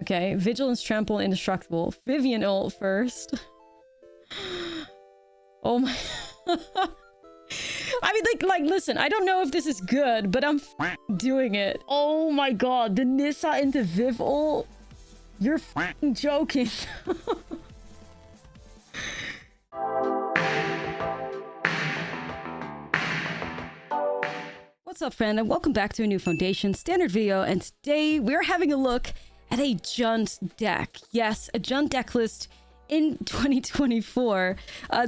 Okay, Vigilance, Trample, Indestructible. Vivian ult first. Oh my... I mean, like, listen, I don't know if this is good, but I'm doing it. Oh my god, the Nissa into Viv ult? You're joking. What's up, friend, and welcome back to a new Foundation Standard video, and today we're having a look at a Jund deck. Yes, a Jund deck list in 2024.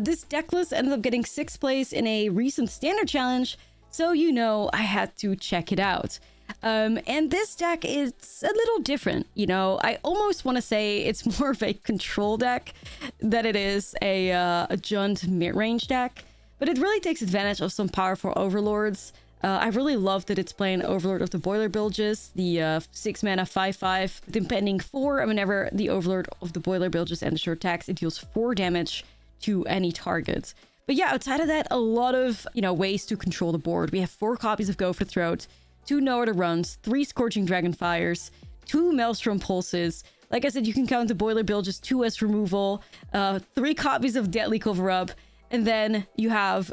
This deck list ended up getting 6th place in a recent Standard Challenge, so you know I had to check it out. And this deck is a little different, you know. I almost want to say it's more of a control deck than it is a Jund Midrange deck, but it really takes advantage of some powerful overlords. I really love that it's playing Overlord of the Boiler Bilges, the 6 mana 5/5 with impending 4, and whenever the Overlord of the Boiler Bilges enters your attacks, it deals 4 damage to any target. But yeah, outside of that, a lot of, you know, ways to control the board. We have 4 copies of Go for Throat, 2 No Other Runs, 3 Scorching Dragonfires, 2 Maelstrom Pulses. Like I said, you can count the Boiler Bilges 2 as removal, 3 copies of Deadly Cover-Up, and then you have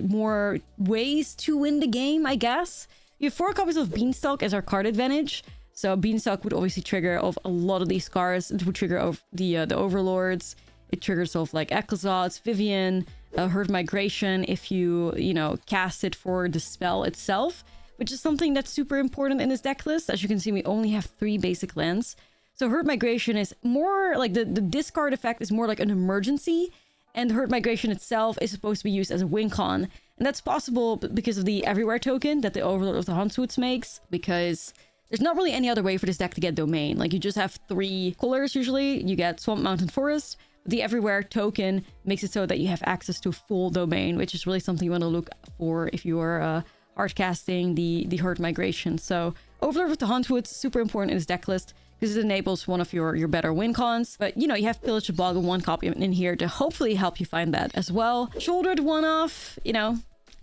more ways to win the game, I guess. You have 4 copies of Beanstalk as our card advantage. So Beanstalk would obviously trigger off a lot of these cards. It would trigger off the Overlords. It triggers off like Ashlizzlle, Vivian, Herd Migration if you know, cast it for the spell itself, which is something that's super important in this deck list. As you can see, we only have 3 basic lands. So Herd Migration is more like the discard effect is more like an emergency. And Herd Migration itself is supposed to be used as a win con. And that's possible because of the Everywhere token that the Overlord of the Huntswoods makes. Because there's not really any other way for this deck to get Domain. Like, you just have 3 colors usually. You get Swamp, Mountain, Forest. But the Everywhere token makes it so that you have access to full Domain, which is really something you want to look for if you are hard casting the Herd Migration. So Overlord of the Huntswoods, super important in this deck list, because it enables one of your better win cons. But, you know, you have Pillage the Boggle, 1 copy in here to hopefully help you find that as well. Shouldered one-off, you know,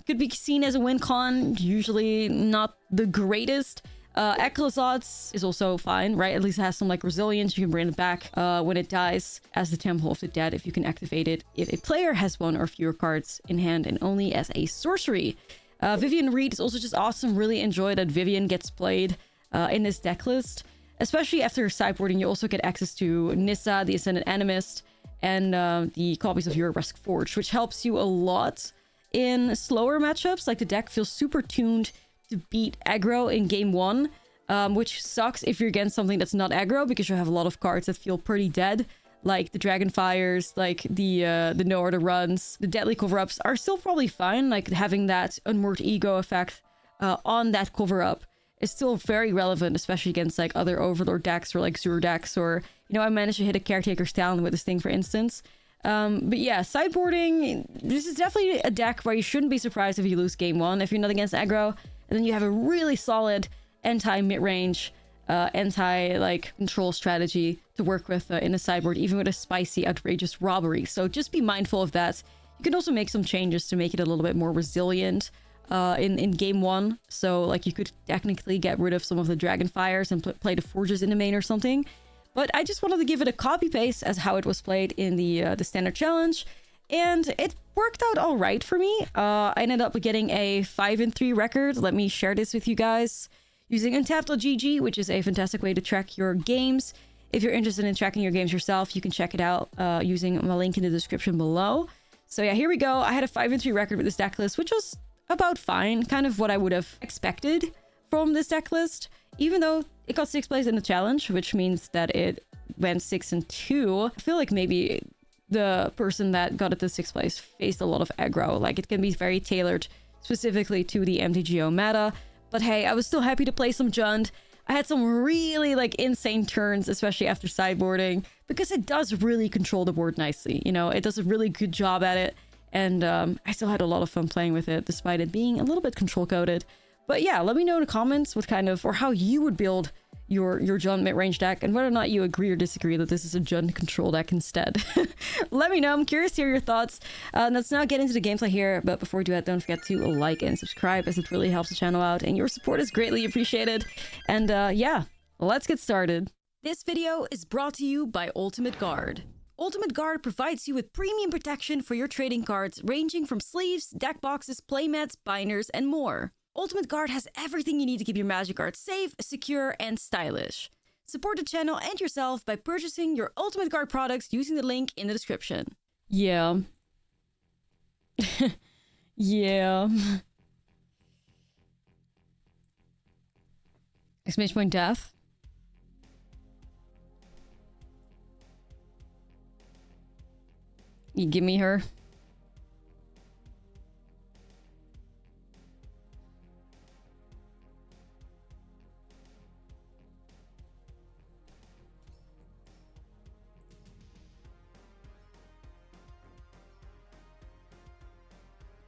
could be seen as a win con, usually not the greatest. Ashlizzlle is also fine, right? At least it has some, like, resilience. You can bring it back when it dies as the Temple of the Dead if you can activate it. If a player has 1 or fewer cards in hand and only as a sorcery. Vivian Reed is also just awesome. Really enjoy that Vivian gets played in this deck list. Especially after sideboarding, you also get access to Nissa, the Ascended Animist, and the copies of Uribrask Forge, which helps you a lot in slower matchups. Like, the deck feels super tuned to beat aggro in game 1, which sucks if you're against something that's not aggro, because you have a lot of cards that feel pretty dead, like the Dragonfires, like the No Order Runs. The Deadly Cover-Ups are still probably fine, like having that Unmoored Ego effect on that cover-up is still very relevant, especially against like other Overlord decks or like Zur decks, or, you know, I managed to hit a Caretaker's Talon with this thing, for instance. But yeah, sideboarding, this is definitely a deck where you shouldn't be surprised if you lose game 1 if you're not against aggro, and then you have a really solid anti-mid-range, anti-like control strategy to work with in a sideboard, even with a spicy, outrageous robbery. So just be mindful of that. You can also make some changes to make it a little bit more resilient in game 1, so like you could technically get rid of some of the Dragonfires and play the Forges in the main or something. But I just wanted to give it a copy paste as how it was played in the Standard Challenge, and it worked out all right for me. I ended up getting a 5-3 record. Let me share this with you guys using Untapped.gg, which is a fantastic way to track your games. If you're interested in tracking your games yourself, you can check it out using my link in the description below. So yeah, here we go. I had a 5-3 record with this deck list, which was about fine, kind of what I would have expected from this deck list, even though it got 6th place in the challenge, which means that it went 6-2. I feel like maybe the person that got it to 6th place faced a lot of aggro. Like, it can be very tailored specifically to the MTGO meta, but hey, I was still happy to play some Jund. I had some really like insane turns, especially after sideboarding, because it does really control the board nicely. You know, it does a really good job at it. And I still had a lot of fun playing with it, despite it being a little bit control-coded. But yeah, let me know in the comments what kind of, or how you would build your Jund mid-range deck, and whether or not you agree or disagree that this is a Jund control deck instead. Let me know. I'm curious to hear your thoughts. Let's now get into the gameplay here, but before we do that, don't forget to like and subscribe, as it really helps the channel out, and your support is greatly appreciated. And yeah, let's get started. This video is brought to you by Ultimate Guard. Ultimate Guard provides you with premium protection for your trading cards, ranging from sleeves, deck boxes, playmats, binders, and more. Ultimate Guard has everything you need to keep your Magic cards safe, secure, and stylish. Support the channel and yourself by purchasing your Ultimate Guard products using the link in the description. Yeah. Yeah. Exclamation point death. You give me her.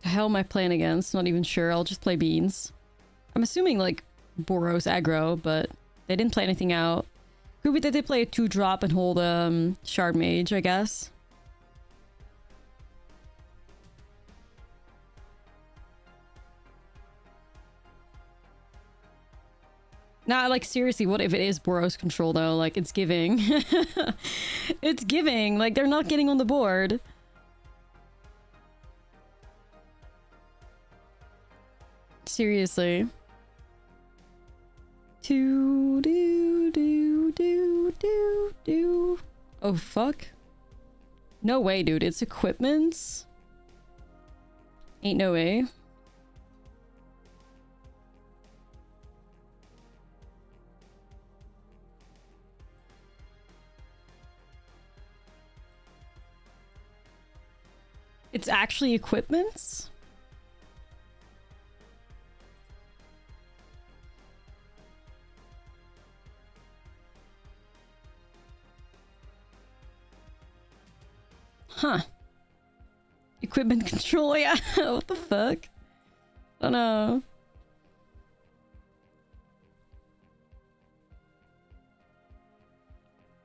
The hell am I playing against? Not even sure. I'll just play beans. I'm assuming like Boros aggro, but they didn't play anything out. Could be that they play a 2-drop and hold Shard Mage, I guess. Nah, like seriously, what if it is Boros control though? Like it's giving. It's giving. Like they're not getting on the board. Seriously. Do do do do do do. Oh fuck. No way, dude. It's equipments. Ain't no way. It's actually equipments? Huh. Equipment control, yeah. What the fuck? I don't know.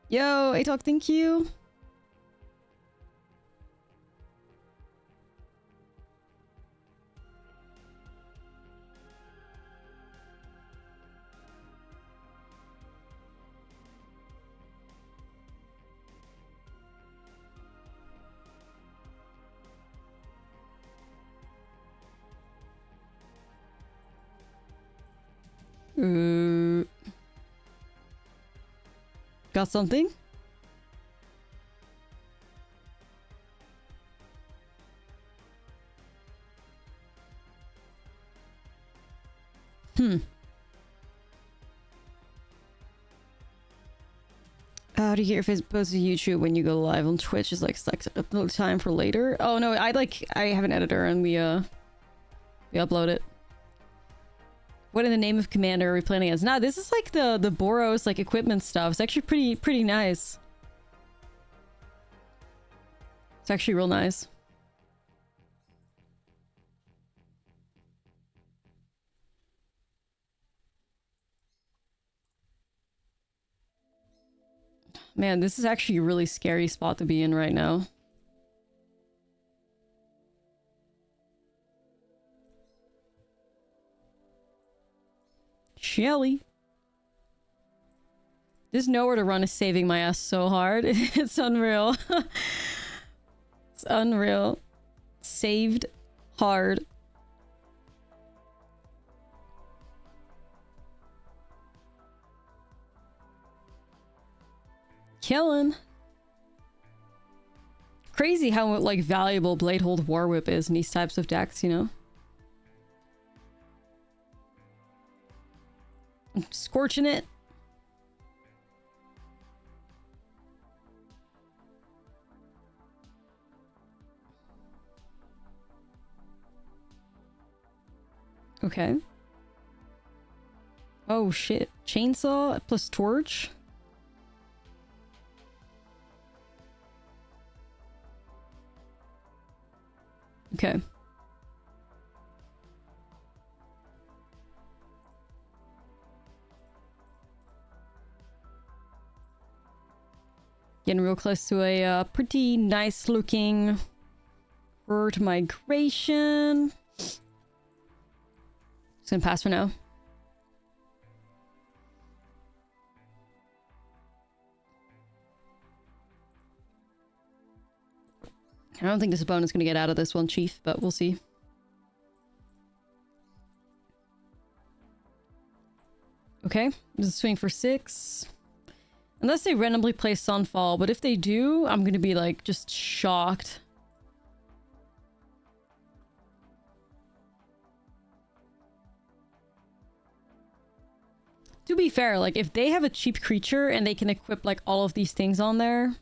Yo, Atalk, thank you. Got something? How do you get your face posted to YouTube when you go live on Twitch? Is like the time for later? Oh no, I have an editor and we upload it. What in the name of Commander are we playing against? Nah, this is like the Boros like equipment stuff. It's actually pretty nice. It's actually real nice. Man, this is actually a really scary spot to be in right now. Shelly. This nowhere to run is saving my ass so hard. It's unreal. It's unreal. Saved hard. Killing. Crazy how like valuable Bladehold War Whip is in these types of decks, you know? I'm scorching it. Okay. Oh shit. Chainsaw plus torch? Okay. Getting real close to a pretty nice looking bird migration. Just gonna pass for now. I don't think this opponent's gonna get out of this one, Chief, but we'll see. Okay, this is swing for 6. Unless they randomly play Sunfall, but if they do, I'm gonna be like just shocked. To be fair, like if they have a cheap creature and they can equip like all of these things on there,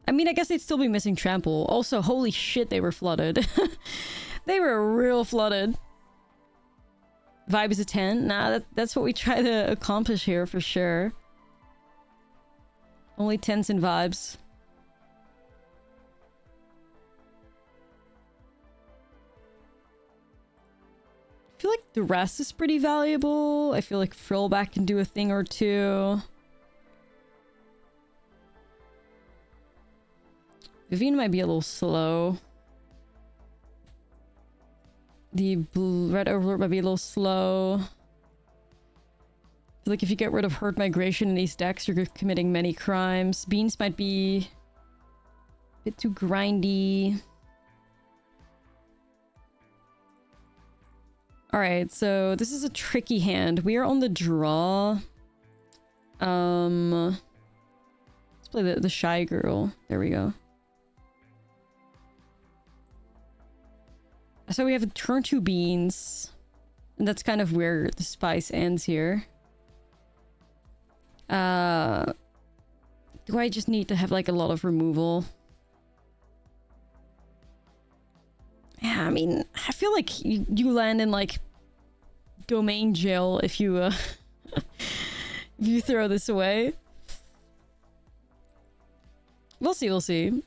I mean, I guess they'd still be missing Trample. Also, holy shit, they were flooded. They were real flooded. Vibe is a 10. Nah, that's what we try to accomplish here for sure. Only 10s and vibes. I feel like the rest is pretty valuable. I feel like Frillback can do a thing or two. Vivian might be a little slow. The Red Overlord might be a little slow. I feel like if you get rid of Herd Migration in these decks, you're committing many crimes. Beans might be a bit too grindy. Alright, so this is a tricky hand. We are on the draw. Let's play the Shy Girl. There we go. So we have a turn 2 Beans. And that's kind of where the spice ends here. Do I just need to have like a lot of removal? Yeah, I mean, I feel like you land in like domain jail if you if you throw this away. We'll see, we'll see.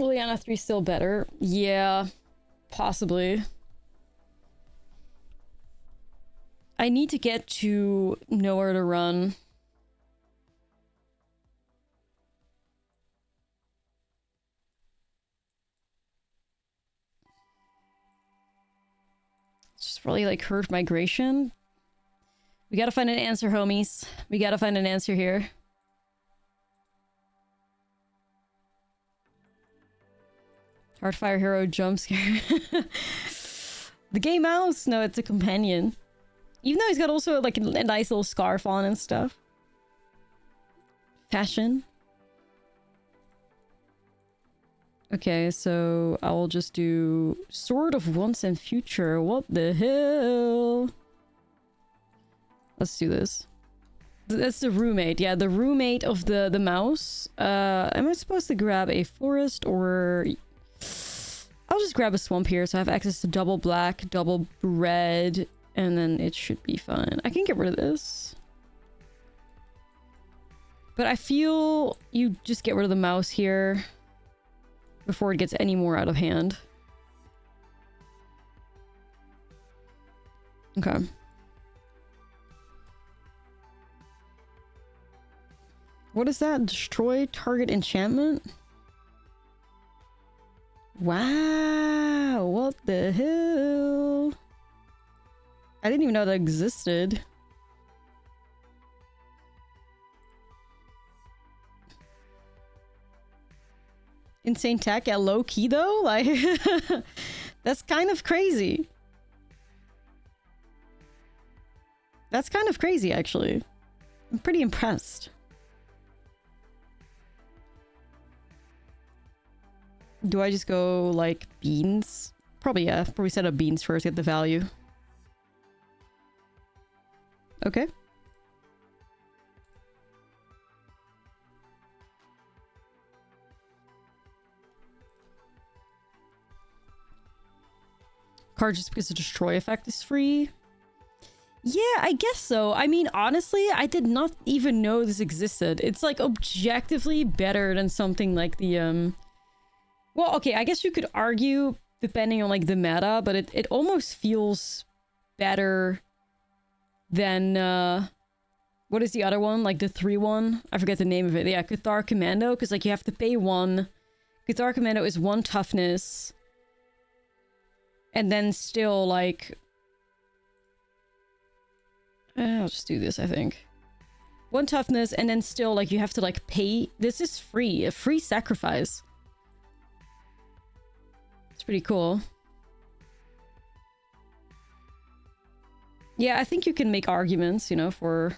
Liliana 3 still better? Yeah, possibly. I need to get to nowhere to run. It's just really like Herd Migration. We gotta find an answer, homies. We gotta find an answer here. Heartfire Hero jump scare. The gay mouse? No, it's a companion. Even though he's got also like a nice little scarf on and stuff. Fashion. Okay, so I will just do Sword of Once and Future. What the hell? Let's do this. That's the roommate. Yeah, the roommate of the mouse. Am I supposed to grab a forest or... I'll just grab a swamp here so I have access to double black, double red, and then it should be fine. I can get rid of this. But I feel you just get rid of the mouse here before it gets any more out of hand. Okay. What is that? Destroy target enchantment? Wow, what the hell? I didn't even know that existed. Insane tech, yeah, low key though? Like, that's kind of crazy. That's kind of crazy, actually. I'm pretty impressed. Do I just go, like, beans? Probably, yeah. Probably set up beans first, get the value. Okay. Card just because the destroy effect is free? Yeah, I guess so. I mean, honestly, I did not even know this existed. It's, like, objectively better than something like the, Well, okay, I guess you could argue, depending on, like, the meta, but it almost feels better than, what is the other one? Like, the 3-1? I forget the name of it. Yeah, Cathar Commando, because, like, you have to pay 1. Cathar Commando is 1 toughness. And then still, like... I'll just do this, I think. 1 toughness, and then still, like, you have to, like, pay... This is free. A free sacrifice. It's pretty cool. Yeah, I think you can make arguments, you know, for...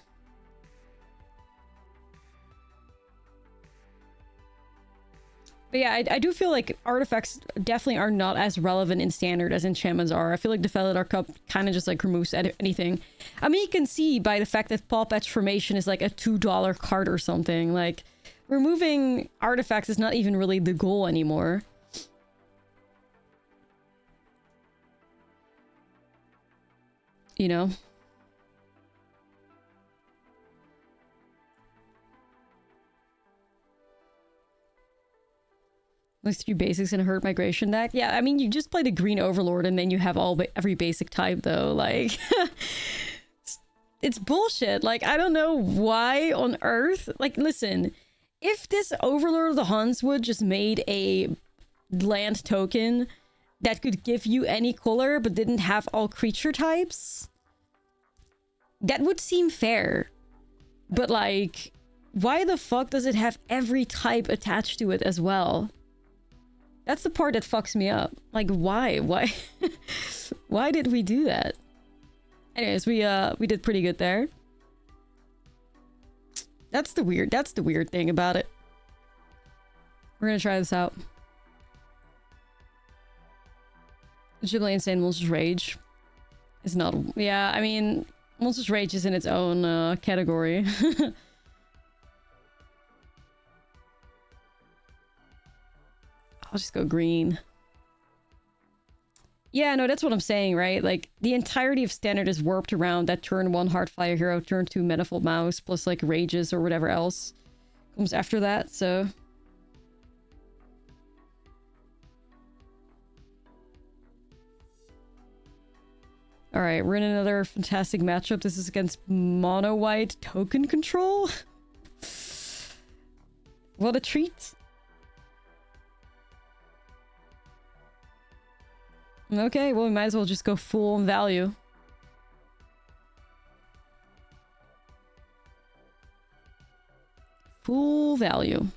But yeah, I do feel like artifacts definitely are not as relevant in Standard as enchantments are. I feel like the Felidar Cup kind of just like removes anything. I mean, you can see by the fact that Paw Patch Formation is like a $2 card or something. Like, removing artifacts is not even really the goal anymore. You know? Like 3 basics in a Herd Migration deck. Yeah, I mean, you just play the green Overlord and then you have every basic type, though. Like, it's bullshit. Like, I don't know why on earth. Like, listen, if this Overlord of the Huntswood just made a land token that could give you any color but didn't have all creature types, that would seem fair. But, like, why the fuck does it have every type attached to it as well? That's the part that fucks me up. Like, why? Why? Why did we do that? Anyways, we did pretty good there. That's the weird thing about it. We're gonna try this out. Legitimately Insane Monster's Rage is not... Yeah, I mean, Monster's Rage is in its own category. I'll just go green. Yeah, no, that's what I'm saying, right? Like, the entirety of Standard is warped around that turn 1 Heartfire Hero, turn 2 Manifold Mouse, plus like Rages or whatever else comes after that, so... Alright, we're in another fantastic matchup. This is against Mono White Token Control? What a treat. Okay, well, we might as well just go full on value. Full value.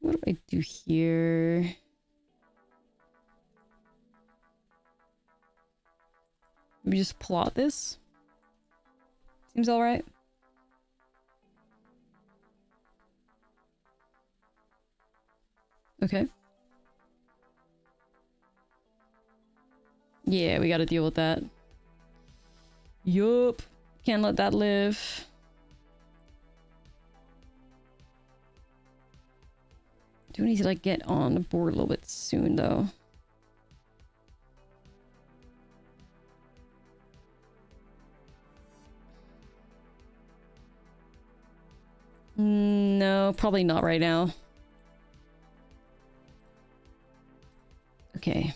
What do I do here? Maybe just plot this. Seems alright. Okay. Yeah, we gotta deal with that. Yup. Can't let that live. Do need to like get on the board a little bit soon though. No, probably not right now. Okay.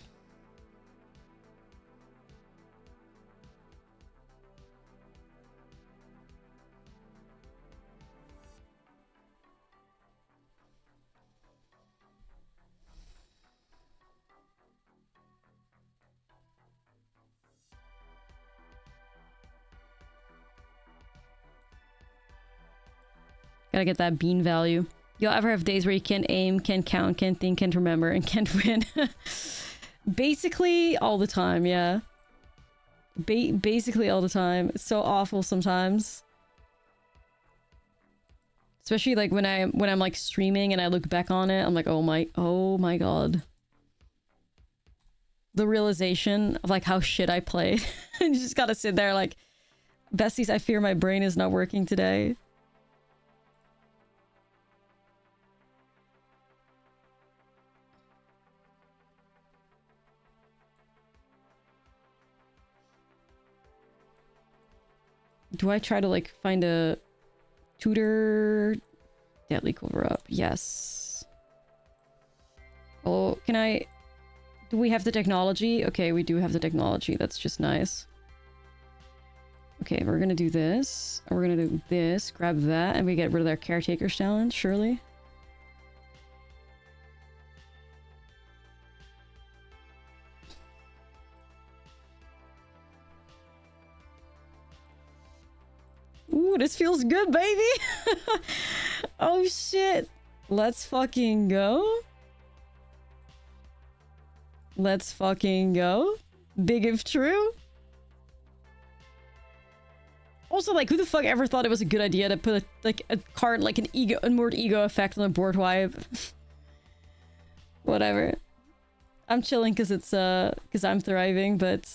Gotta get that bean value. You'll ever have days where you can't aim, can't count, can't think, can't remember, and can't win. Basically all the time, yeah. Basically all the time. It's so awful sometimes. Especially like when I'm like streaming and I look back on it, I'm like, oh my god. The realization of like how shit I played. And you just gotta sit there like, besties, I fear my brain is not working today. Do I try to like find a tutor? Deadly cover up. Yes. Oh, can I... Do we have the technology? Okay, we do have the technology. That's just nice. Okay, we're gonna do this. We're gonna do this. Grab that. And we get rid of their Caretaker's Challenge, surely. Ooh, this feels good, baby. Oh shit. Let's fucking go. Let's fucking go. Big if true. Also, like, who the fuck ever thought it was a good idea to put a card like an more ego effect on a board wipe? Whatever. I'm chilling because it's because I'm thriving, but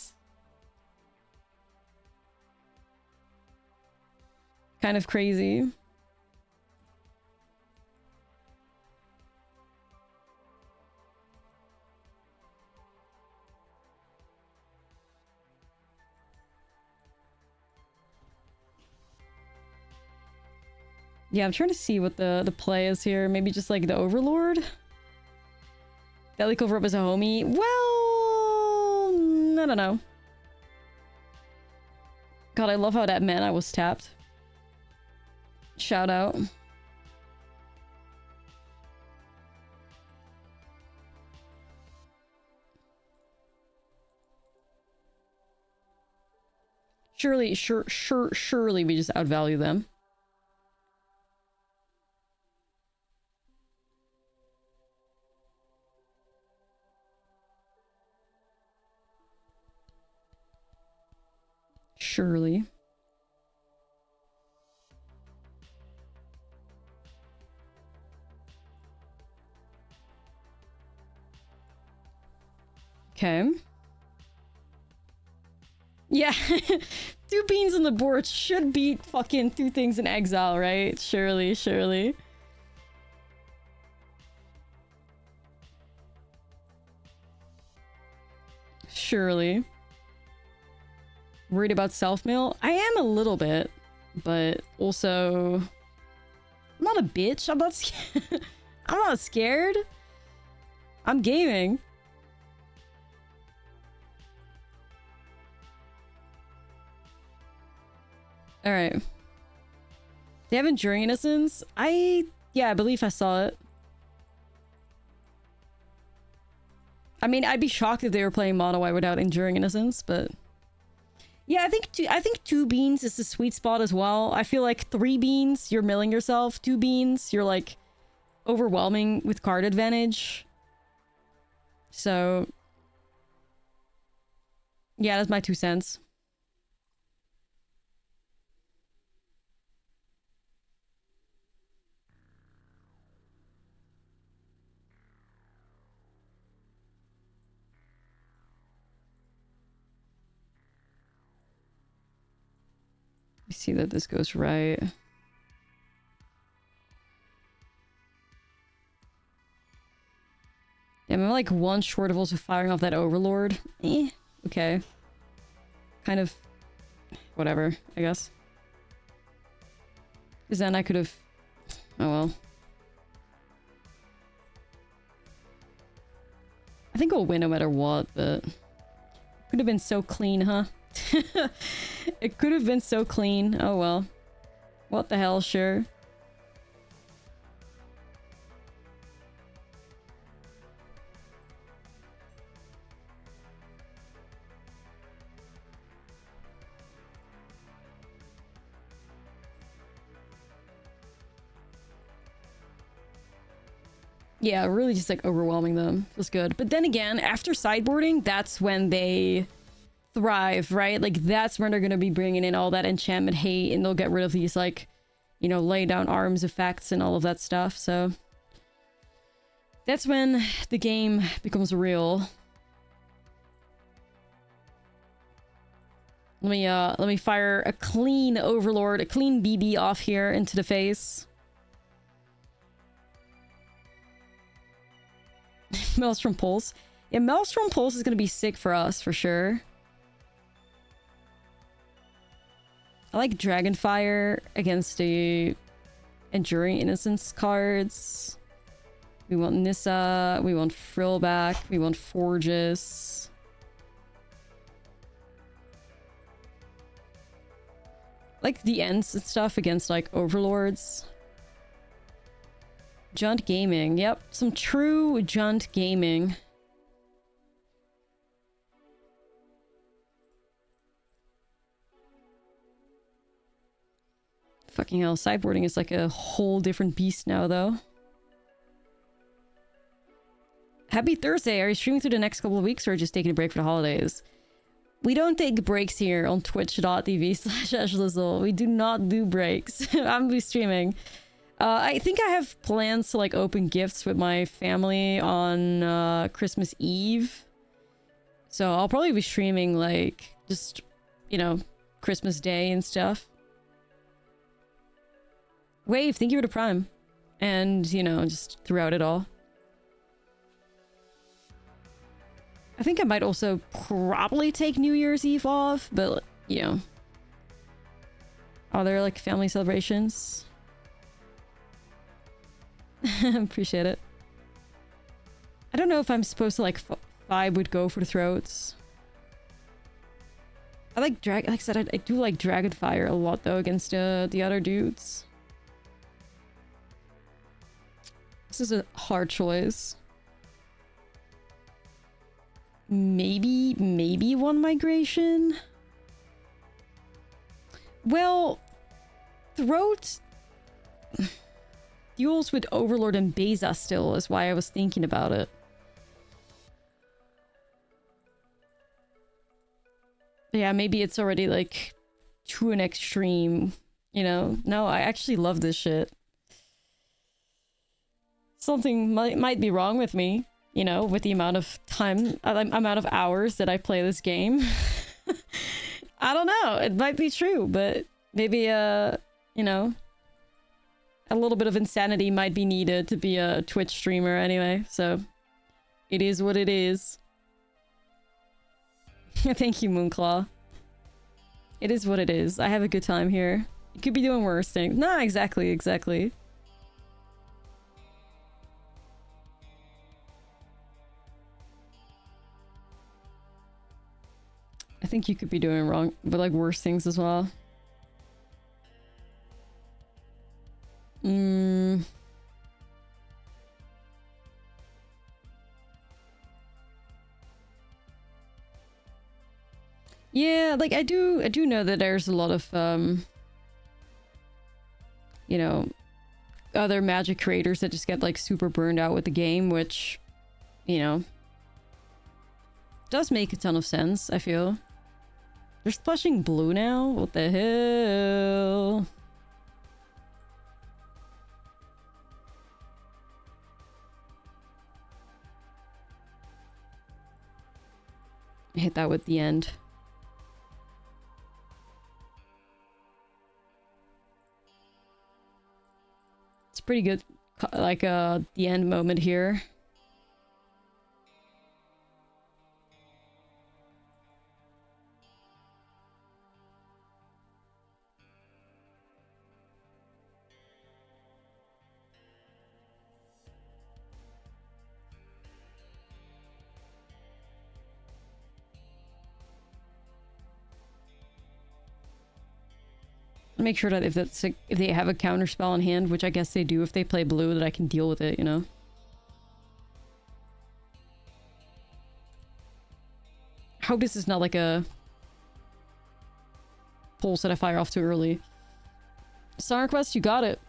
kind of crazy. Yeah, I'm trying to see what the play is here. Maybe just like the Overlord? Deadly Cover Up as a homie? Well, I don't know. God, I love how that mana was tapped. Shout out. Surely we just outvalue them. Surely. Okay. Yeah. 2 beans on the board should beat fucking 2 things in exile, right? Surely, surely. Surely. Worried about self-mail? I am a little bit, but also I'm not a bitch. I'm not I'm not scared. I'm gaming. All right. They have Enduring Innocence? Yeah, I believe I saw it. I mean, I'd be shocked if they were playing mono white without Enduring Innocence, but yeah, I think 2 beans is the sweet spot as well. I feel like 3 beans, you're milling yourself. 2 beans, you're like overwhelming with card advantage. So yeah, that's my 2 cents. Let me see that this goes right. Yeah, I'm like 1 short of also firing off that Overlord. Okay. Kind of whatever, I guess. Because then I could have... Oh well. I think we'll win no matter what, but... Could have been so clean, huh? It could have been so clean. Oh well. What the hell, sure. Yeah, really just like overwhelming them was good. But then again, after sideboarding, that's when they thrive, right? Like that's when they're going to be bringing in all that enchantment hate and they'll get rid of these like, you know, lay down arms effects and all of that stuff. So that's when the game becomes real. Let me fire a clean Overlord, a clean BB off here into the face. Maelstrom Pulse. Yeah, Maelstrom Pulse is going to be sick for us, for sure. I like Dragonfire against the Enduring Innocence cards. We want Nissa. We want Frillback. We want Forges. Like the Ents and stuff against like Overlords. Jund Gaming. Yep, some true Jund Gaming. Fucking hell, sideboarding is like a whole different beast now, though. Happy Thursday. Are you streaming through the next couple of weeks or just taking a break for the holidays? We don't take breaks here on twitch.tv/Ashlizzlle. We do not do breaks. I'm gonna be streaming. I think I have plans to like open gifts with my family on Christmas Eve. So I'll probably be streaming like just, you know, Christmas Day and stuff. Wave, thank you for the prime. And, you know, just throughout it all. I think I might also probably take New Year's Eve off, but, you know. Are there, like, family celebrations? Appreciate it. I don't know if I'm supposed to, like, vibe with Go for the Throats. I like like I said, I do like Dragonfire a lot, though, against the other dudes. This is a hard choice. Maybe one migration? Well, Throat duels with Overlord and Beza still is why I was thinking about it. Yeah, maybe it's already like to an extreme, you know? No, I actually love this shit. Something might be wrong with me. You know, with the amount of time, amount of hours that I play this game. I don't know. It might be true, but maybe, you know, a little bit of insanity might be needed to be a Twitch streamer anyway. So, it is what it is. Thank you, Moonclaw. It is what it is. I have a good time here. You could be doing worse things. Nah, exactly. I think you could be doing wrong, but like worse things as well. Yeah, like I do know that there's a lot of you know, other Magic creators that just get like super burned out with the game, which, you know, does make a ton of sense, I feel. They're splashing blue now? What the hell? I hit that with the end. It's pretty good, like, the end moment here. Make sure that if they have a counter spell in hand, which I guess they do if they play blue, that I can deal with it, you know? I hope this is not like a pulse that I fire off too early. Song request, you got it.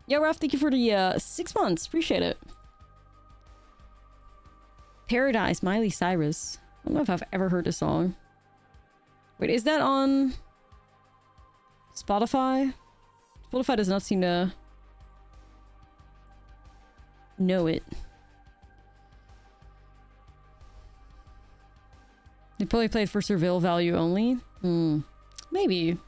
Yo, Ralph, thank you for the 6 months. Appreciate it. Paradise, Miley Cyrus. I don't know if I've ever heard this song. Wait, is that on Spotify? Spotify does not seem to know it. They probably played for surveil value only. Maybe.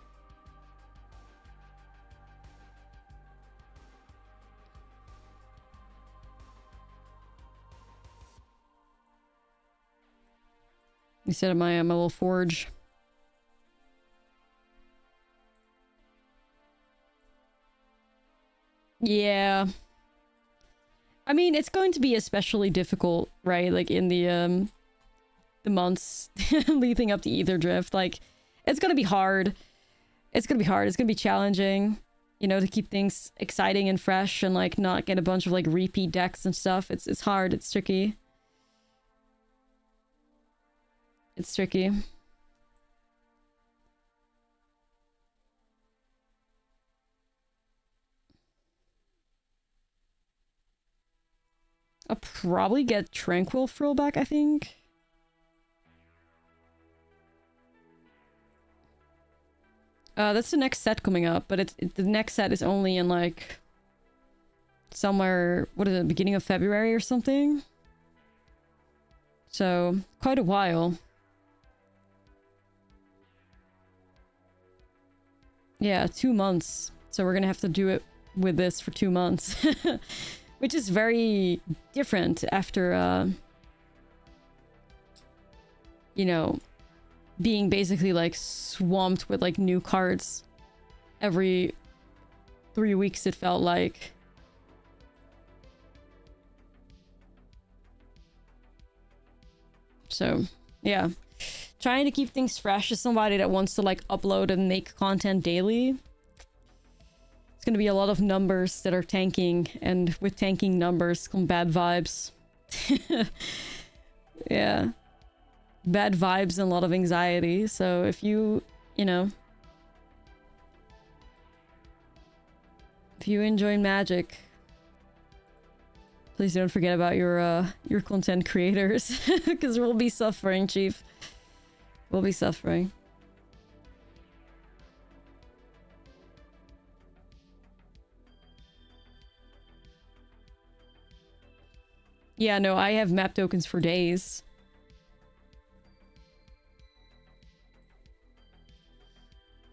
You said my little forge. Yeah. I mean, it's going to be especially difficult, right? Like in the months leading up to Ether Drift. Like, it's gonna be hard. It's gonna be hard. It's gonna be challenging, you know, to keep things exciting and fresh and like not get a bunch of like repeat decks and stuff. It's hard. It's tricky. It's tricky. I'll probably get Tranquil Frill back, I think. That's the next set coming up, but the next set is only in like somewhere, what is it, beginning of February or something? So, quite a while. Yeah, 2 months. So we're gonna have to do it with this for 2 months. Which is very different after, you know, being basically like swamped with like new cards every 3 weeks, it felt like. So, yeah. Trying to keep things fresh as somebody that wants to like upload and make content daily. It's gonna be a lot of numbers that are tanking, and with tanking numbers come bad vibes. Yeah. Bad vibes and a lot of anxiety. So if you know, if you enjoy Magic, please don't forget about your content creators, because we'll be suffering, Chief. We'll be suffering. Yeah, no, I have map tokens for days.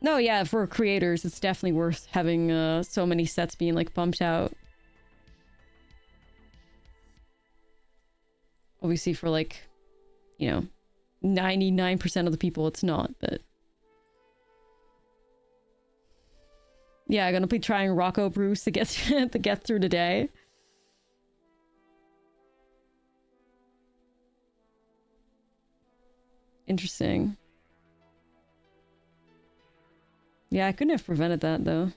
No, yeah, for creators, it's definitely worth having so many sets being like pumped out. Obviously for like, you know, 99% of the people it's not, but... Yeah, I'm gonna be trying Rocco Bruce to get to get through the day. Interesting. Yeah, I couldn't have prevented that, though.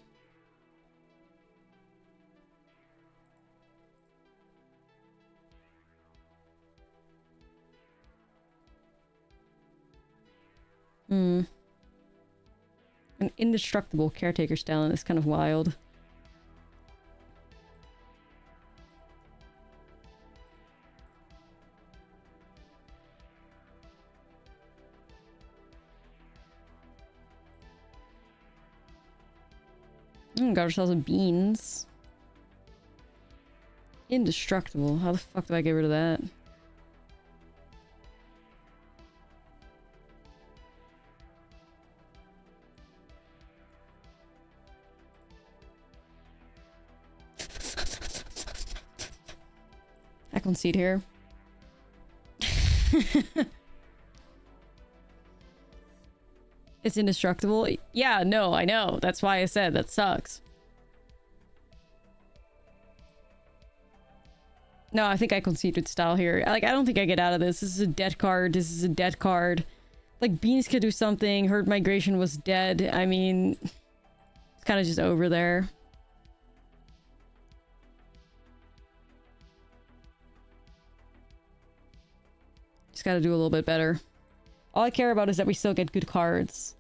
An indestructible caretaker stallion is kind of wild. Got ourselves a beans. Indestructible. How the fuck do I get rid of that? I concede here. It's indestructible? Yeah, no, I know. That's why I said that sucks. No, I think I conceded style here. Like, I don't think I get out of this. This is a dead card. This is a dead card. Like, Beans could do something. Herd Migration was dead. I mean, it's kind of just over there. Just gotta do a little bit better. All I care about is that we still get good cards.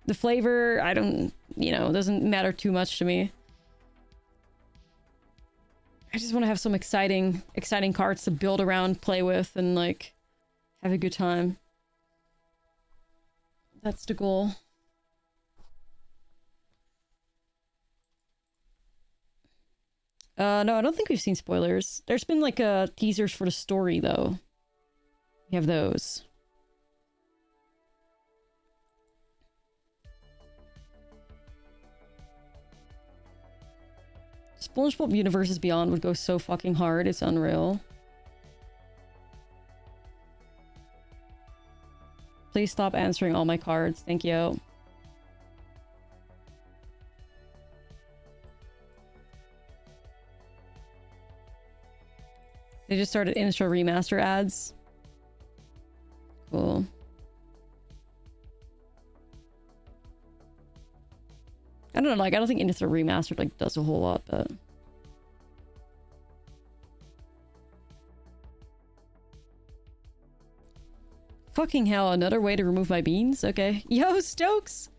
The flavor, I don't, you know, doesn't matter too much to me. I just want to have some exciting cards to build around, play with, and, like, have a good time. That's the goal. No, I don't think we've seen spoilers. There's been, like, teasers for the story, though. We have those. SpongeBob Universes Beyond would go so fucking hard, it's unreal. Please stop answering all my cards, thank you. They just started intro remaster ads. Cool. I don't know, like, I don't think Innistrad Remastered, like, does a whole lot, but... Fucking hell, another way to remove my beans? Okay. Yo, Stokes!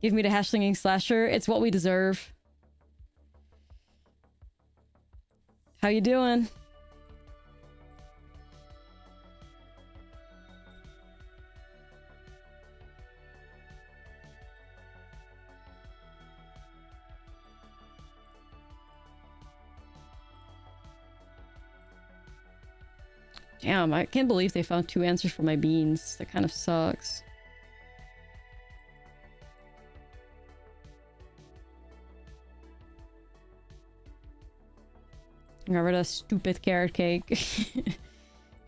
Give me the hash-slinging slasher. It's what we deserve. How you doing? Damn, I can't believe they found 2 answers for my beans. That kind of sucks. Got rid of stupid carrot cake.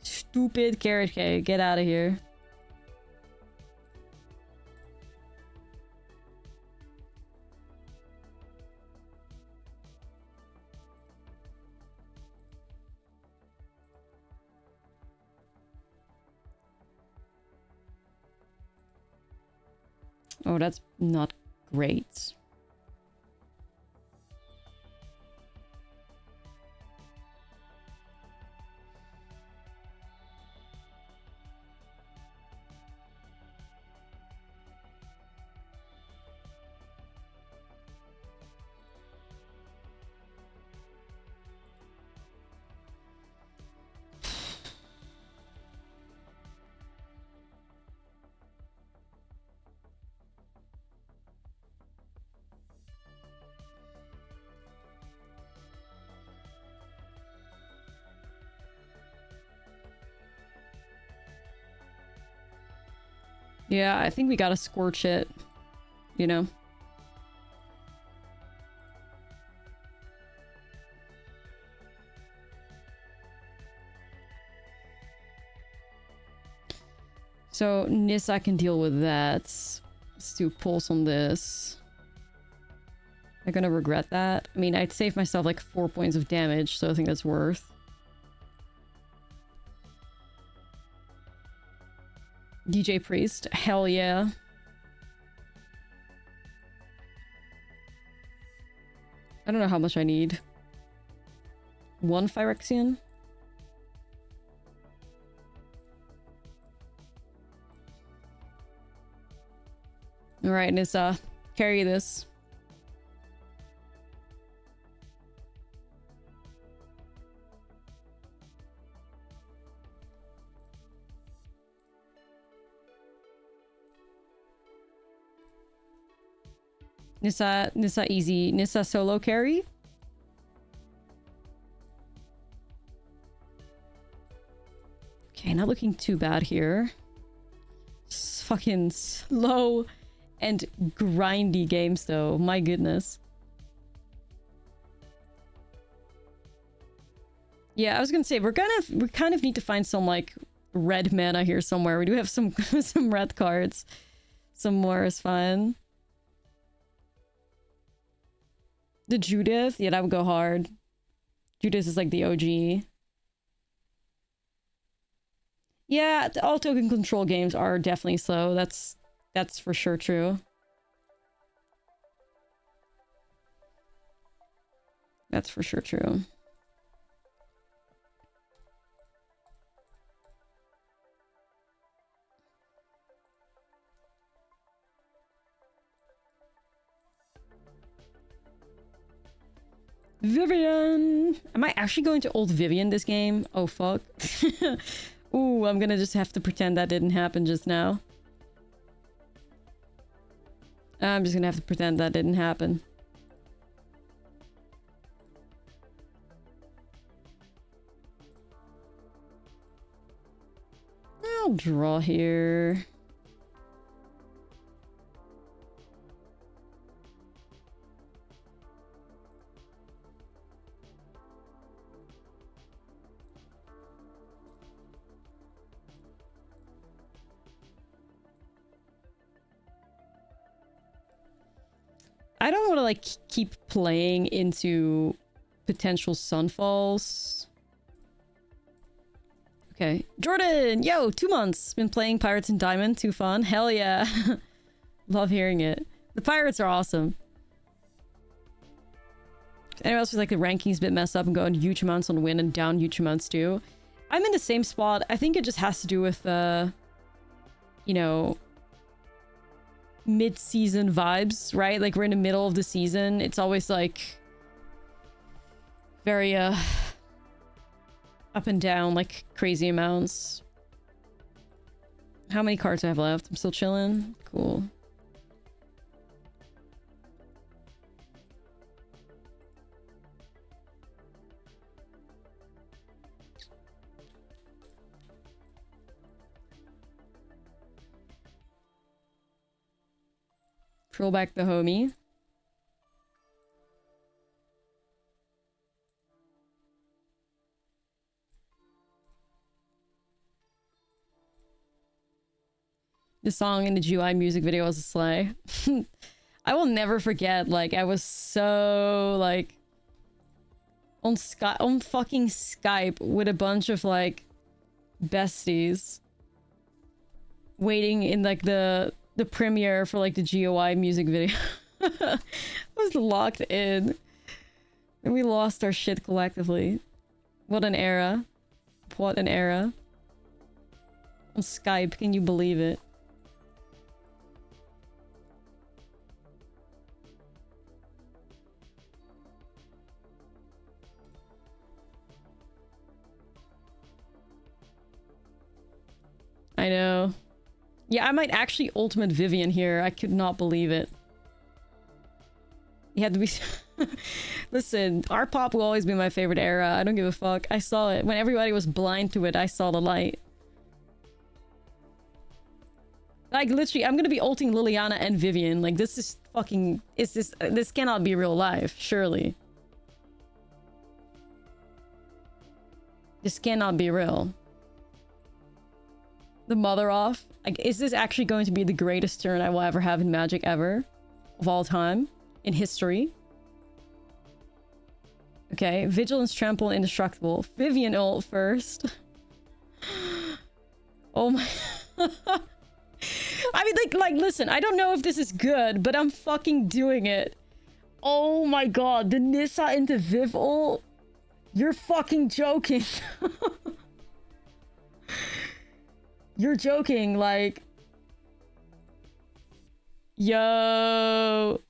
Stupid carrot cake. Get out of here. Oh, that's not great. Yeah, I think we gotta scorch it, you know? So, Nissa can deal with that. Let's do pulse on this. Am I gonna regret that? I mean, I'd save myself like 4 points of damage, so I think that's worth. DJ Priest, hell yeah. I don't know how much I need. 1 Phyrexian? Alright, Nissa, carry this. Nissa easy. Nissa solo carry. Okay, not looking too bad here. It's fucking slow and grindy games though. My goodness. Yeah, I was gonna say we kind of need to find some like red mana here somewhere. We do have some some red cards. Some more is fine. The Judith? Yeah, that would go hard. Judith is like the OG. Yeah, all token control games are definitely slow. That's for sure true. That's for sure true. Vivian! Am I actually going to ult Vivian this game? Oh, fuck. Ooh, I'm gonna just have to pretend that didn't happen just now. I'm just gonna have to pretend that didn't happen. I'll draw here. I don't want to like keep playing into potential sunfalls. Okay. Jordan! Yo, 2 months. Been playing Pirates and Diamond. Too fun. Hell yeah. Love hearing it. The pirates are awesome. If anyone else feels like the ranking's a bit messed up and going huge amounts on win and down huge amounts too, I'm in the same spot. I think it just has to do with, you know, mid-season vibes, right? Like, we're in the middle of the season. It's always, like, very, up and down, like, crazy amounts. How many cards do I have left? I'm still chilling. Cool. Troll back the homie. The song in the GUI music video was a slay. I will never forget, like, I was so, like, on fucking Skype with a bunch of, like, besties waiting in, like, the premiere for, like, the GUI music video. I was locked in. And we lost our shit collectively. What an era. What an era. On Skype, can you believe it? I know. Yeah, I might actually ultimate Vivian here. I could not believe it. You had to be... Listen, our pop will always be my favorite era. I don't give a fuck. I saw it. When everybody was blind to it, I saw the light. Like, literally, I'm gonna be ulting Liliana and Vivian. Like, this is fucking... This cannot be real life, surely. This cannot be real. The mother off. Like, is this actually going to be the greatest turn I will ever have in Magic ever? Of all time? In history? Okay, Vigilance, Trample, Indestructible. Vivian ult first. Oh my... I mean, like, listen, I don't know if this is good, but I'm fucking doing it. Oh my god, the Nissa into Viv ult? You're fucking joking. You're joking, like... Yo...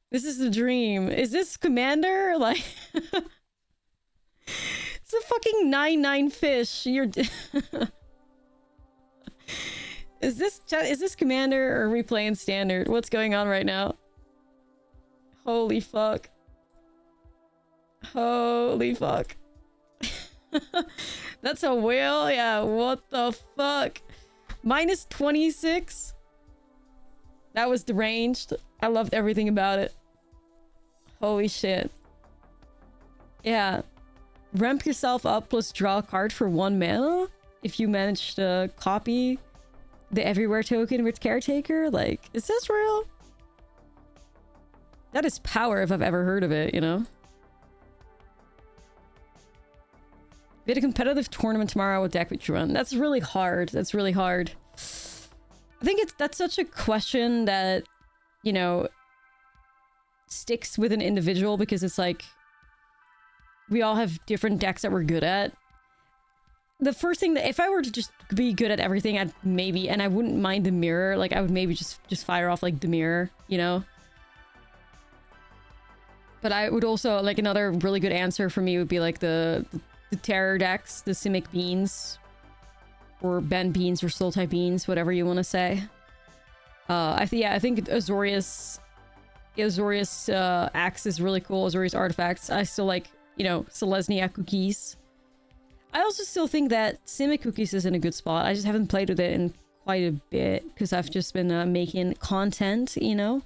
This is the dream. Is this Commander? Like... It's a fucking 9/9 fish. You're... Is this Commander or replaying Standard? What's going on right now? Holy fuck. Holy fuck. That's a whale? Yeah, what the fuck? Minus 26? That was deranged. I loved everything about it. Holy shit. Yeah. Ramp yourself up plus draw a card for 1 mana if you manage to copy the Everywhere token with Caretaker. Like, is this real? That is power if I've ever heard of it, you know? We had a competitive tournament tomorrow with deck which run. That's really hard. That's really hard. I think that's such a question that, you know, sticks with an individual because it's like we all have different decks that we're good at. The first thing that if I were to just be good at everything, I'd maybe, and I wouldn't mind the mirror, like I would maybe just fire off like the mirror, you know? But I would also, like, another really good answer for me would be like the terror decks, the Simic Beans, or Ben Beans or Soul type Beans, whatever you want to say. I think Azorius Axe is really cool. Azorius Artifacts. I still like, you know, Selesnya Cookies. I also still think that Simic Cookies is in a good spot. I just haven't played with it in quite a bit because I've just been making content, you know.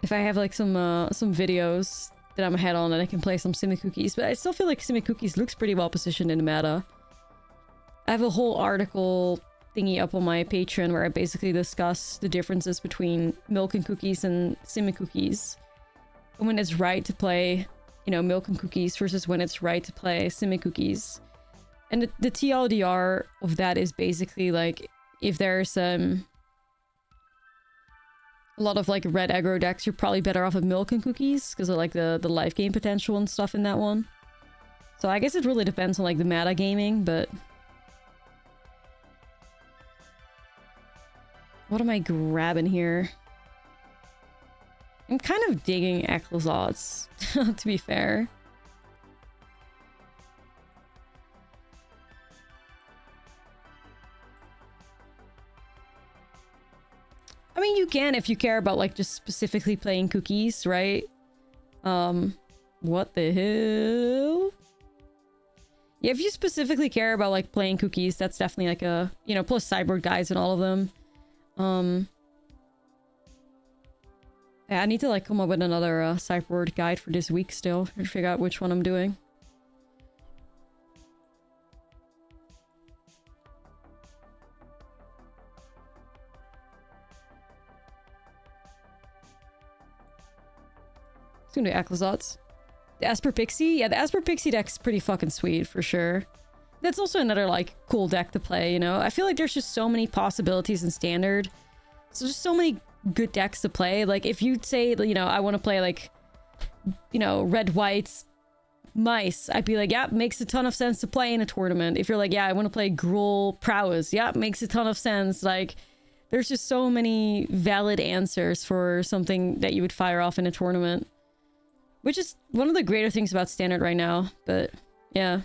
If I have like some videos that I'm ahead on, then I can play some Simic Cookies. But I still feel like Simic Cookies looks pretty well positioned in the meta. I have a whole article thingy up on my Patreon where I basically discuss the differences between Milk and Cookies and Simic Cookies. And when it's right to play, you know, Milk and Cookies versus when it's right to play Simic Cookies. And the TLDR of that is basically like, if there's a lot of like red aggro decks, you're probably better off with Milk and Cookies because of like the life gain potential and stuff in that one. So I guess it really depends on like the meta gaming, but... What am I grabbing here? I'm kind of digging Ashlizzle, to be fair. I mean, you can if you care about like just specifically playing cookies, right? What the hell? Yeah, if you specifically care about like playing cookies, that's definitely like a, you know, plus sideboard guides and all of them. Yeah, I need to like come up with another sideboard guide for this week still and figure out which one I'm doing. It's gonna be Ashlizzle. The Esper Pixie? Yeah, the Esper Pixie deck's pretty fucking sweet for sure. That's also another like cool deck to play, you know? I feel like there's just so many possibilities in Standard. So just so many good decks to play. Like if you say, you know, I want to play like, you know, red, whites, mice, I'd be like, yeah, makes a ton of sense to play in a tournament. If you're like, yeah, I want to play Gruul Prowess, yeah, makes a ton of sense. Like there's just so many valid answers for something that you would fire off in a tournament. Which is one of the greater things about Standard right now, but yeah.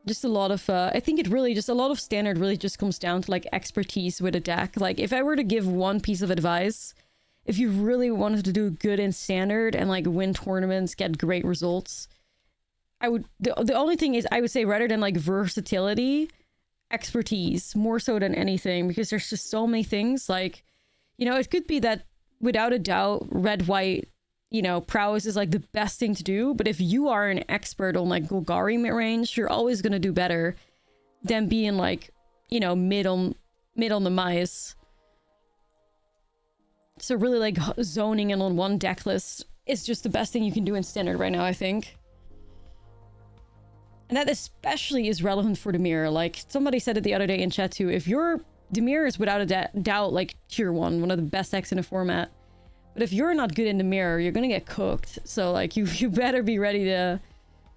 Just a lot of, I think it really just, a lot of Standard really just comes down to like expertise with a deck. Like if I were to give one piece of advice, if you really wanted to do good in Standard and like win tournaments, get great results, I would, the only thing is I would say rather than like versatility, expertise more so than anything, because there's just so many things like, you know, it could be that without a doubt, red, white, you know, prowess is like the best thing to do. But if you are an expert on like Golgari midrange, you're always going to do better than being like, you know, mid on the mice. So really like zoning in on one deck list is just the best thing you can do in Standard right now, I think. And that especially is relevant for the mirror. Like somebody said it the other day in chat too. If your Dimir is without a doubt like tier 1 of the best decks in the format. But if you're not good in the mirror, you're gonna get cooked. So like you better be ready to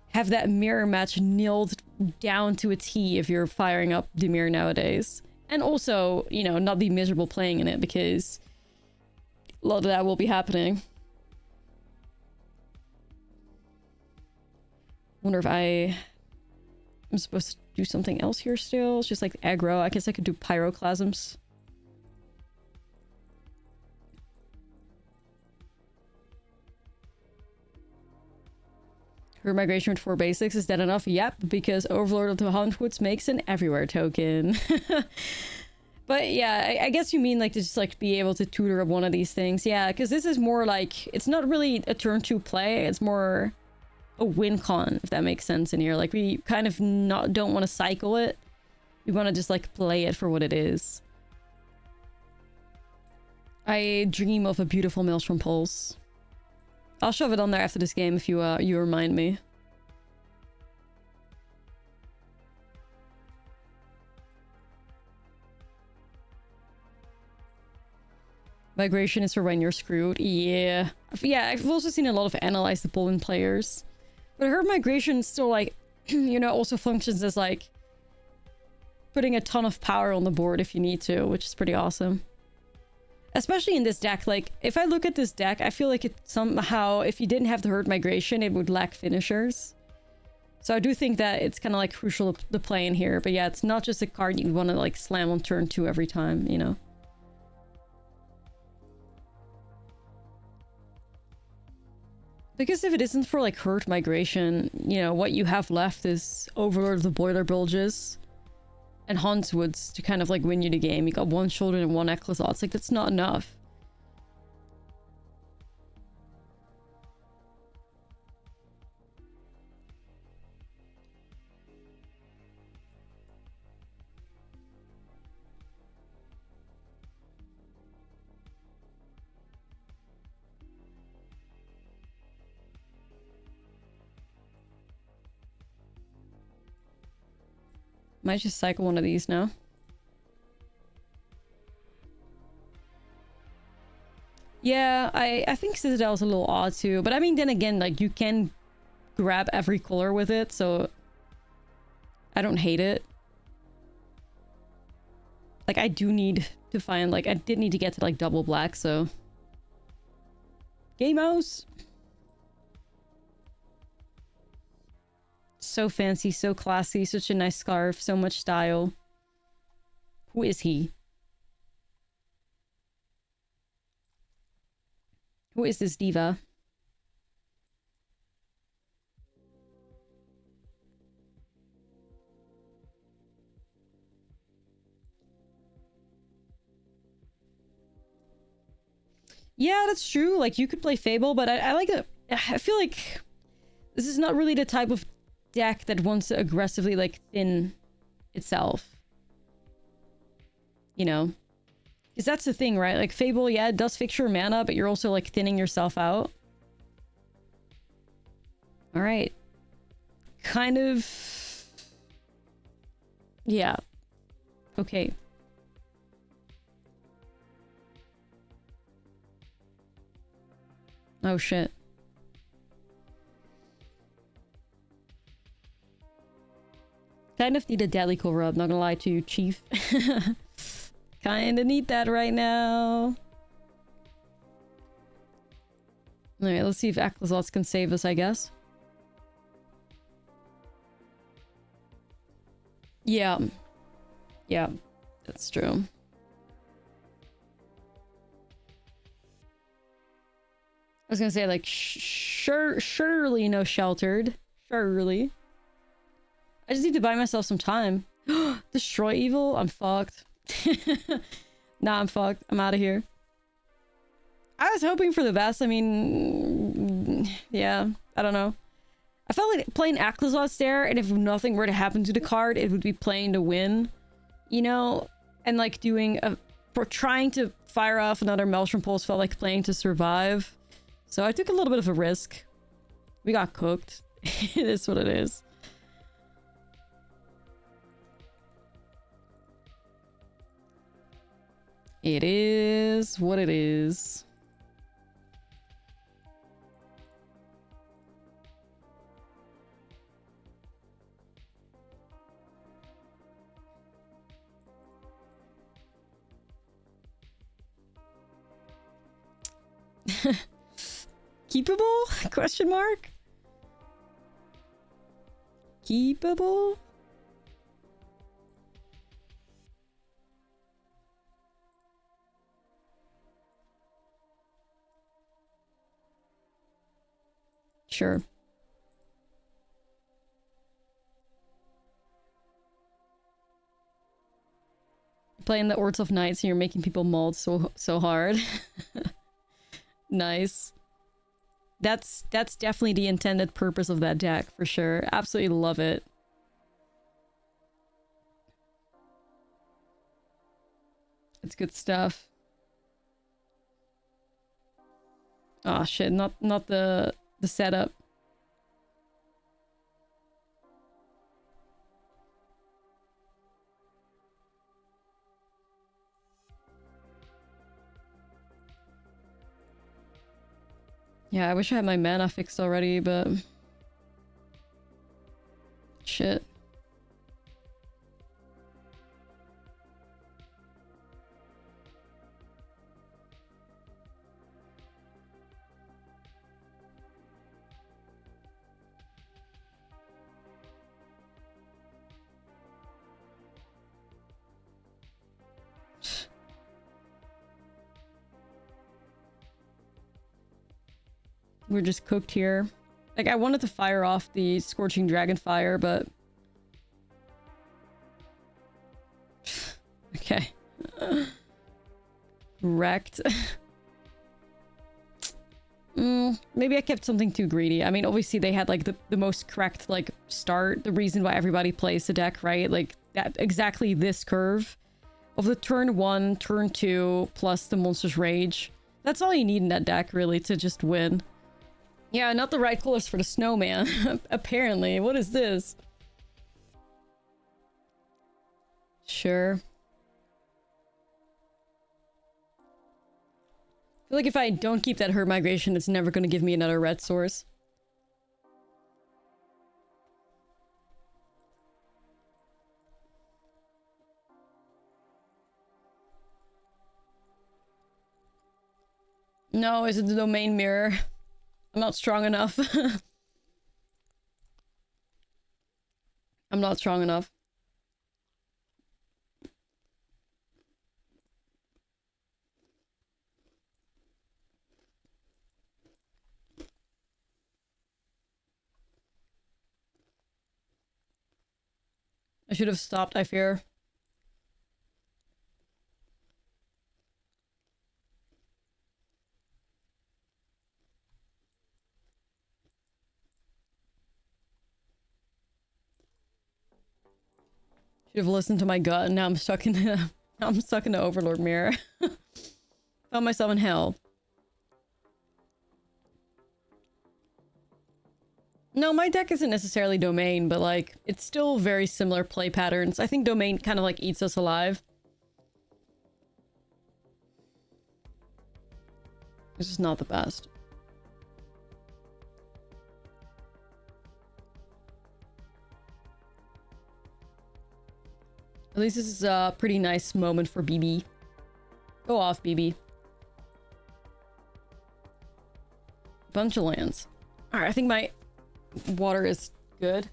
have that mirror match nailed down to a T if you're firing up Dimir nowadays. And also, you know, not be miserable playing in it because a lot of that will be happening. Wonder if I'm supposed to do something else here still. It's just like aggro. I guess I could do pyroclasms. Her migration with 4 basics, is that enough? Yep, because Overlord of the Huntwoods makes an everywhere token. But yeah, I guess you mean like to just like be able to tutor up one of these things. Yeah, because this is more like, it's not really a turn 2 play, it's more a win con, if that makes sense in here. Like we kind of don't want to cycle it. We want to just like play it for what it is. I dream of a beautiful Maelstrom Pulse. I'll shove it on there after this game if you remind me. Migration is for when you're screwed. Yeah. Yeah, I've also seen a lot of analyze the Poland players. But her migration still like, you know, also functions as like putting a ton of power on the board if you need to, which is pretty awesome. Especially in this deck, like, if I look at this deck, I feel like it somehow, if you didn't have the herd migration, it would lack finishers. So I do think that it's kind of like crucial to play in here. But yeah, it's not just a card you want to like slam on turn 2 every time, you know? Because if it isn't for like herd migration, you know, what you have left is Overlord of the Boiler Bulges and Hauntswoods to kind of like win you the game. You got 1 shoulder and 1 Ashlizzle. It's like, that's not enough. Might just cycle one of these now. Yeah, I think Citadel's a little odd too. But I mean, then again, like, you can grab every color with it, so I don't hate it. Like, I do need to find, like, I did need to get to, like, double black, so... Gamos! So fancy, so classy, such a nice scarf, so much style. Who is he? Who is this diva? Yeah, that's true. Like, you could play Fable, but I like it. I feel like this is not really the type of deck that wants to aggressively, like, thin itself. You know? Because that's the thing, right? Like, Fable, yeah, it does fix your mana, but you're also, like, thinning yourself out. Alright. Kind of... Yeah. Okay. Oh, shit. Kind of need a Deadly Cool Rub, not gonna lie to you, Chief. Kinda need that right now. Alright, let's see if Ashlizzlle can save us, I guess. Yeah. Yeah, that's true. I was gonna say, like, surely no sheltered. Surely. I just need to buy myself some time. Destroy evil? I'm fucked. Nah, I'm fucked. I'm out of here. I was hoping for the best. I mean... Yeah, I don't know. I felt like playing Ashlizzle there, and if nothing were to happen to the card, it would be playing to win. You know? And like doing a... Trying to fire off another Maelstrom Pulse felt like playing to survive. So I took a little bit of a risk. We got cooked. It is what it is. It is what it is. Keepable? Question mark? Keepable? Sure. Playing the Orts of Knights and you're making people mold so hard. Nice. That's definitely the intended purpose of that deck, for sure. Absolutely love it. It's good stuff. Oh shit, not the setup. Yeah, I wish I had my mana fixed already, but... Shit. We're just cooked here. Like, I wanted to fire off the Scorching Dragon Fire, but... Okay. Wrecked. Maybe I kept something too greedy. I mean, obviously they had, like, the most correct, like, start. The reason why everybody plays the deck, right? Like, that exactly this curve of the turn 1, turn 2, plus the Monster's Rage. That's all you need in that deck, really, to just win. Yeah, not the right colors for the snowman. Apparently. What is this? Sure. I feel like if I don't keep that herd migration, it's never going to give me another red source. No, is it the domain mirror? I'm not strong enough. I'm not strong enough. I should have stopped, I fear. Should have listened to my gut, and now I'm stuck in the Overlord mirror. Found myself in hell. No, my deck isn't necessarily Domain, but like, it's still very similar play patterns. I think Domain kind of like eats us alive. It's just not the best. At least this is a pretty nice moment for BB. Go off, BB. Bunch of lands. Alright, I think my water is good.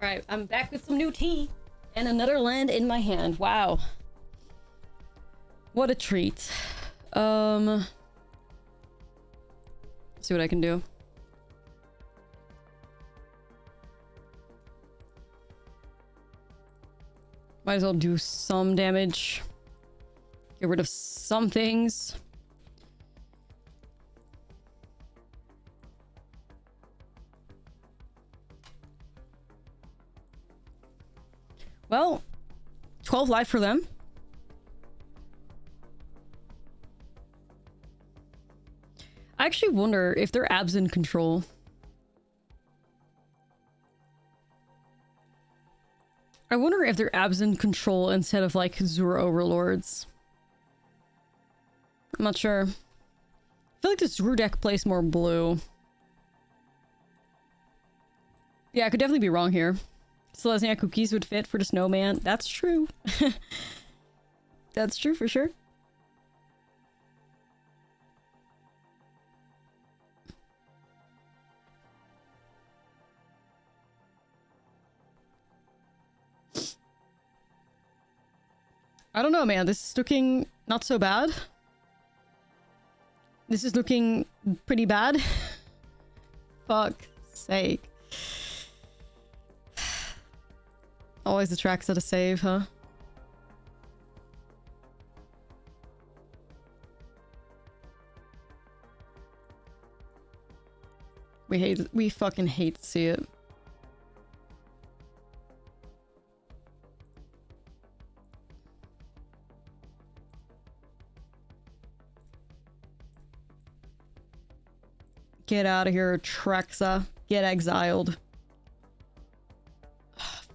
Alright, I'm back with some new tea and another land in my hand. Wow. What a treat. Let's see what I can do. Might as well do some damage. Get rid of some things. Well, 12 life for them. I actually wonder if they're abs in control. I wonder if they're abs in control instead of like Zur Overlords. I'm not sure. I feel like the Zur deck plays more blue. Yeah, I could definitely be wrong here. Selesnya cookies would fit for the snowman. That's true. That's true for sure. I don't know, man. This is looking not so bad. This is looking pretty bad. Fuck's sake. Always the tracks at a save, huh? We fucking hate to see it. Get out of here, Trexa. Get exiled.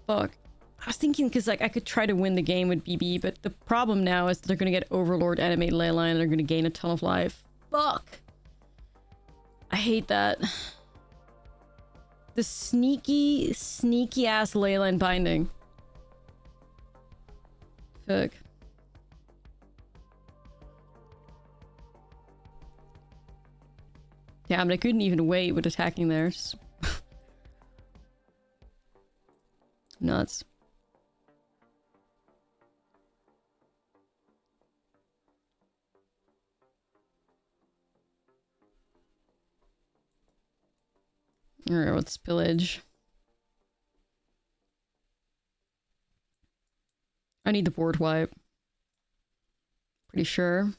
Fuck. I was thinking because like I could try to win the game with BB, but the problem now is they're gonna get Overlord, animate Leyline, and they're gonna gain a ton of life. Fuck! I hate that. The sneaky ass Leyline binding. Fuck. Damn, I couldn't even wait with attacking there. Nuts. Alright, let's pillage. I need the board wipe. Pretty sure.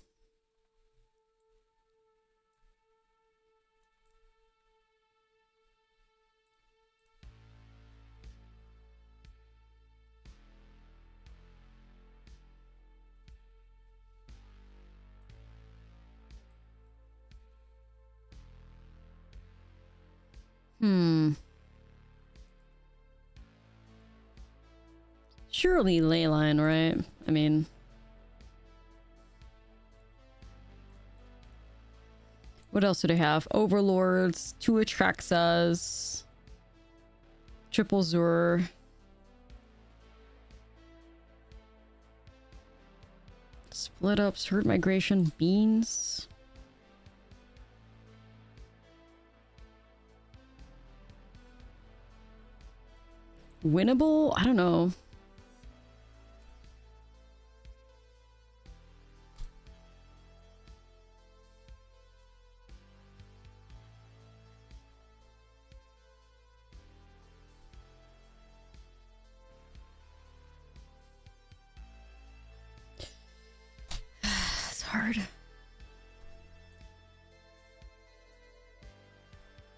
Surely Leyline, right? I mean... What else do they have? Overlords, 2 Atraxas, Triple Zur. Split ups, herd migration, beans. Winnable? I don't know.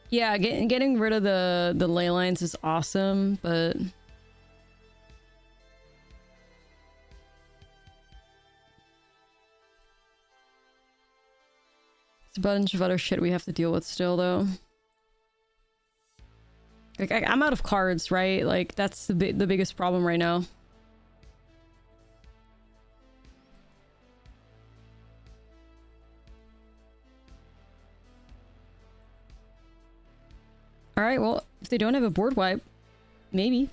Yeah, getting rid of the ley lines is awesome, but it's a bunch of other shit we have to deal with still, though. Like, I'm out of cards, right? Like, that's the biggest problem right now. Alright, well, if they don't have a board wipe, maybe.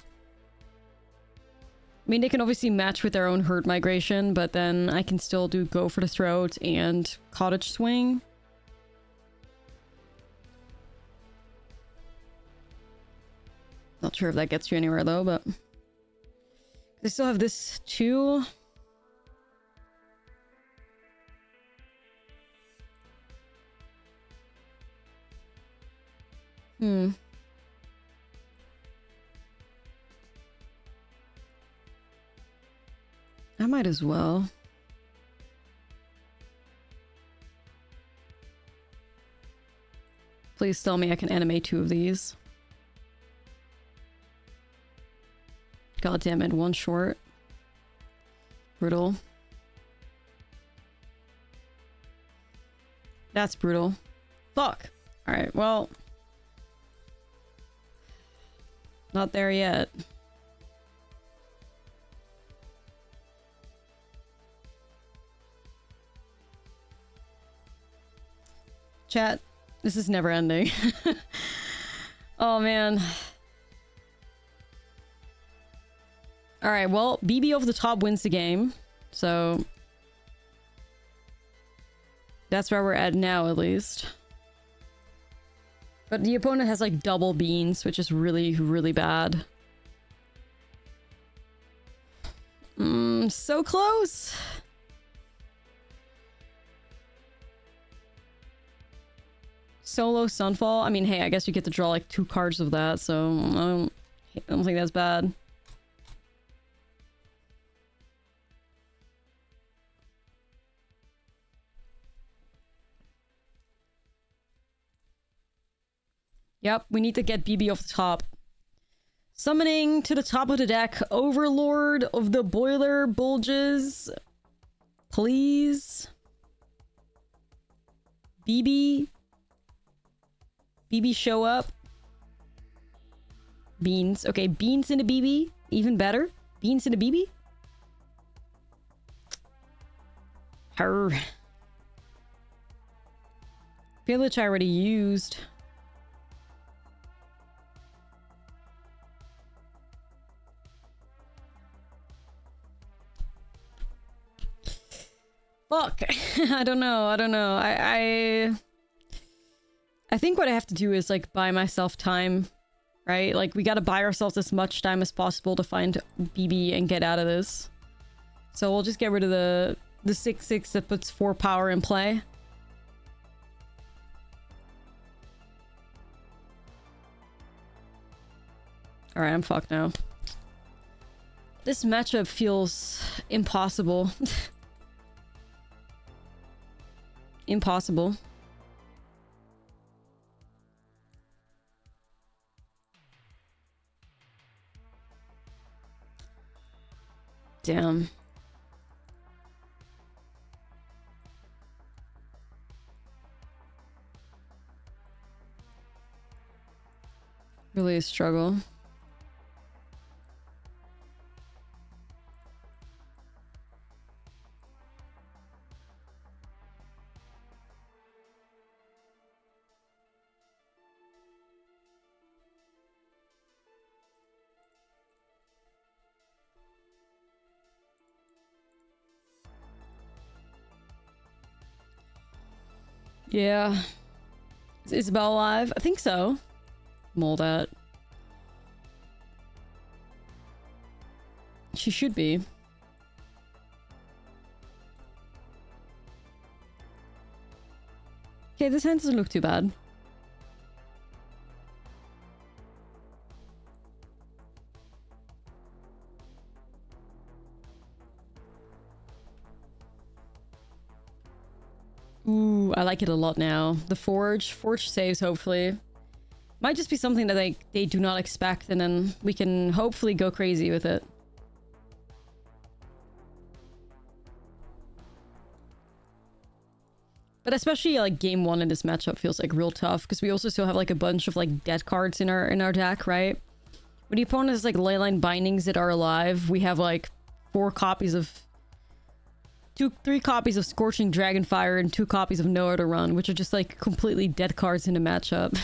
I mean, they can obviously match with their own herd migration, but then I can still do Go for the Throat and Cottage Swing. Not sure if that gets you anywhere, though, but... They still have this, too. I might as well. Please tell me I can animate 2 of these. God damn it, 1 short. Brutal. That's brutal. Fuck. Alright, well... Not there yet. Chat, this is never ending. Oh man. Alright, well, BB over the top wins the game. So... That's where we're at now, at least. But the opponent has like double beans, which is really, really bad. So close. Solo Sunfall. I mean, hey, I guess you get to draw like 2 cards of that, so I don't think that's bad. Yep, we need to get BB off the top. Summoning to the top of the deck, Overlord of the Boiler Bulges. Please. BB. BB show up. Beans. Okay, beans into BB. Even better. Beans into BB. Her. Village I already used. Fuck. I don't know. I think what I have to do is like buy myself time, right? Like we gotta buy ourselves as much time as possible to find BB and get out of this. So we'll just get rid of the 6/6 that puts 4 power in play. Alright, I'm fucked now. This matchup feels impossible. Impossible. Damn. Really a struggle. Yeah. Is Isabel alive? I think so. Mold that. She should be. Okay, this hand doesn't look too bad. Ooh, I like it a lot now. The Forge saves, hopefully. Might just be something that they do not expect, and then we can hopefully go crazy with it. But especially like game 1 in this matchup feels like real tough, because we also still have like a bunch of like dead cards in our deck, right? When the opponent has like Leyline Bindings that are alive, we have like 3 copies of Scorching Dragonfire and 2 copies of Nowhere to Run, which are just like completely dead cards in the matchup.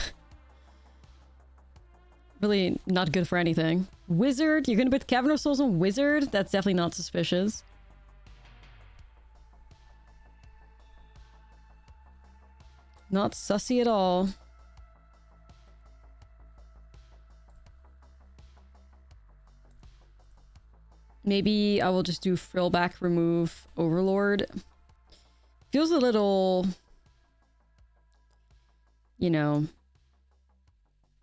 Really not good for anything. Wizard, you're gonna put Cavern of Souls on Wizard? That's definitely not suspicious. Not sussy at all. Maybe I will just do Frillback, remove Overlord. Feels a little... You know...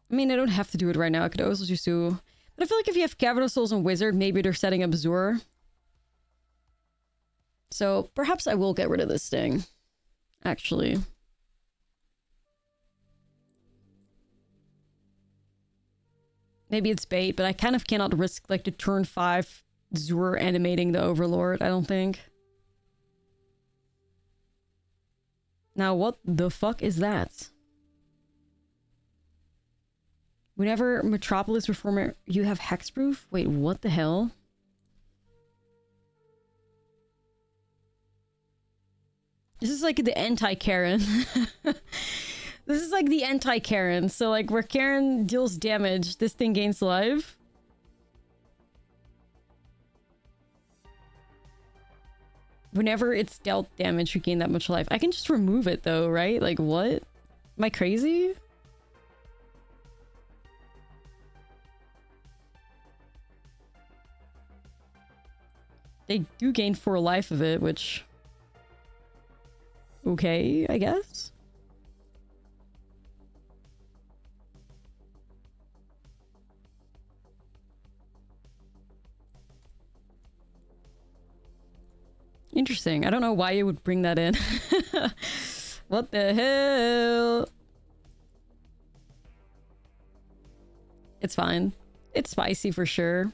I mean, I don't have to do it right now. I could also just do... But I feel like if you have Cavern of Souls and Wizard, maybe they're setting up Zur. So perhaps I will get rid of this thing. Actually. Maybe it's bait, but I kind of cannot risk like the turn 5 Zur animating the Overlord, I don't think. Now, what the fuck is that? Whenever Metropolis Reformer, you have Hexproof? Wait, what the hell? This is like the anti-Karen. This is like the anti-Karen. So like where Karen deals damage, this thing gains life. Whenever it's dealt damage, you gain that much life. I can just remove it though, right? Like what? Am I crazy? They do gain 4 life of it, which... Okay, I guess? Interesting. I don't know why you would bring that in. What the hell? It's fine. It's spicy for sure.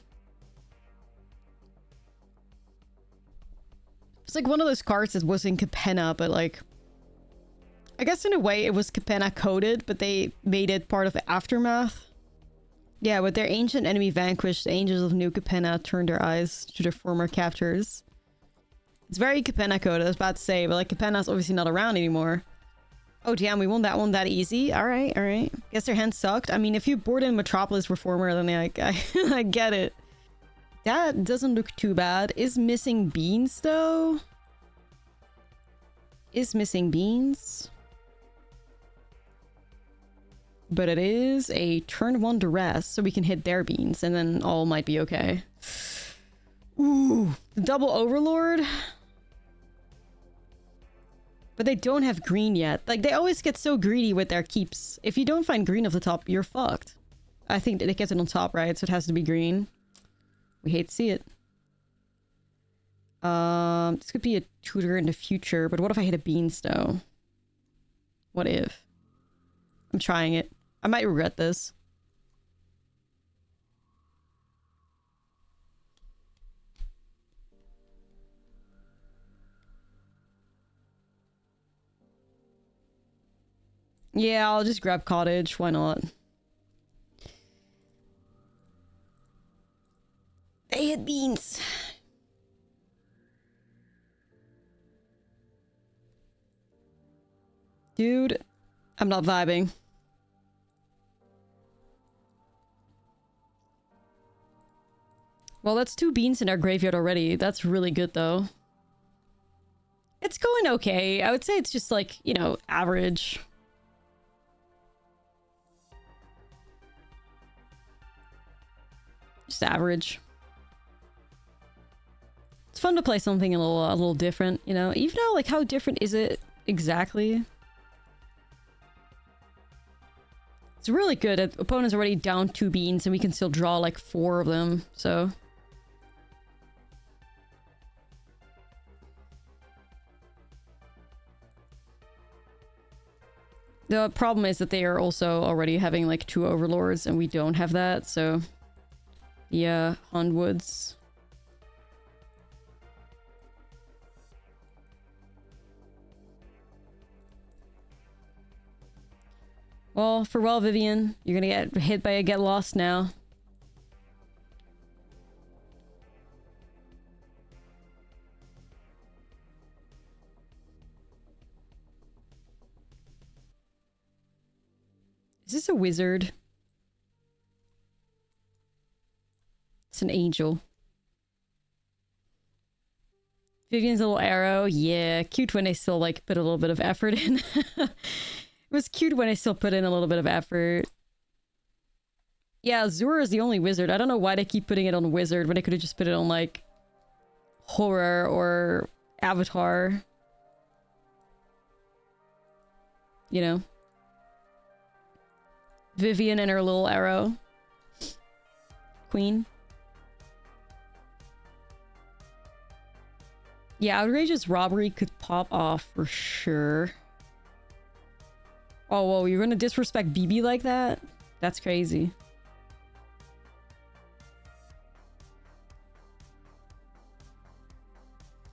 It's like one of those cards that was in Capenna, but like... I guess in a way it was Capenna coded, but they made it part of the Aftermath. Yeah, with their ancient enemy vanquished, the Angels of New Capenna turned their eyes to their former captors. It's very Capenna coded, I was about to say, but like Capenna's obviously not around anymore. Oh damn, we won that one that easy. Alright, alright. Guess their hand sucked. I mean, if you board in Metropolis Reformer, then I get it. That doesn't look too bad. Is missing beans, though? Is missing beans? But it is a turn 1 duress, so we can hit their beans, and then all might be okay. Ooh, the double Overlord? But they don't have green yet. Like, they always get so greedy with their keeps. If you don't find green off the top, you're fucked. I think they kept it on top, right? So it has to be green. We hate to see it. This could be a tutor in the future, but what if I hit a beanstone? What if? I'm trying it. I might regret this. Yeah, I'll just grab Cottage. Why not? They hit beans. Dude, I'm not vibing. Well, that's 2 beans in our graveyard already. That's really good, though. It's going okay. I would say it's just like, you know, average. Just average. It's fun to play something a little different, you know? Even though, like, how different is it exactly? It's really good. Opponent's already down 2 beans, and we can still draw, like, 4 of them, so... The problem is that they are also already having like 2 overlords and we don't have that, so yeah, Hundwoods. Well, farewell, Vivian. You're gonna get hit by a get lost now. Is this a wizard? It's an angel. Vivian's little arrow. Yeah, cute when they still like put a little bit of effort in. It was cute when I still put in a little bit of effort. Yeah, Azura is the only wizard. I don't know why they keep putting it on wizard when they could have just put it on like horror or avatar. You know? Vivian and her little arrow. Queen. Yeah, outrageous robbery could pop off for sure. Oh, whoa, you're gonna disrespect BB like that? That's crazy.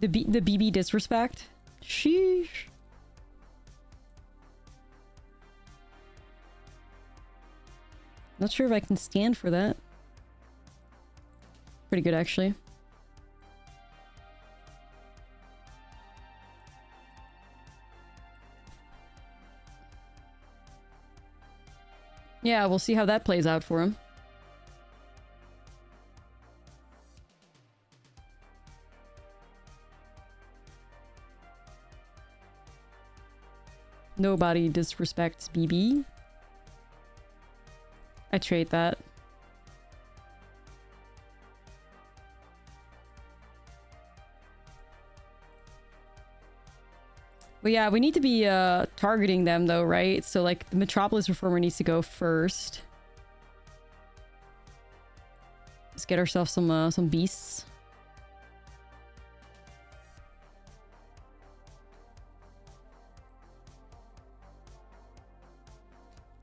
The BB disrespect? Sheesh. Not sure if I can stand for that. Pretty good, actually. Yeah, we'll see how that plays out for him. Nobody disrespects BB. I trade that. But yeah, we need to be targeting them though, right? So like the Metropolis Reformer needs to go first. Let's get ourselves some beasts.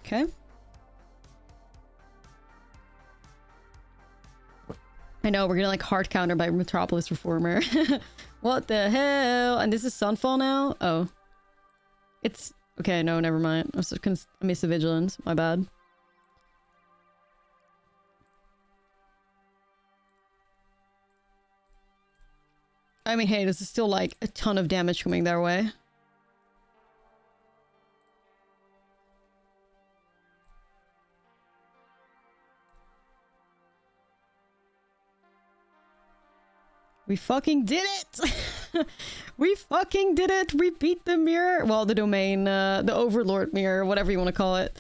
Okay. I know, we're gonna like hard counter by Metropolis Reformer. What the hell? And this is Sunfall now? Oh. It's... Okay, no, never mind. I missed the Vigilance. My bad. I mean, hey, this is still like a ton of damage coming their way. We fucking did it! We fucking did it! We beat the mirror! Well, the domain, the Overlord mirror, whatever you want to call it.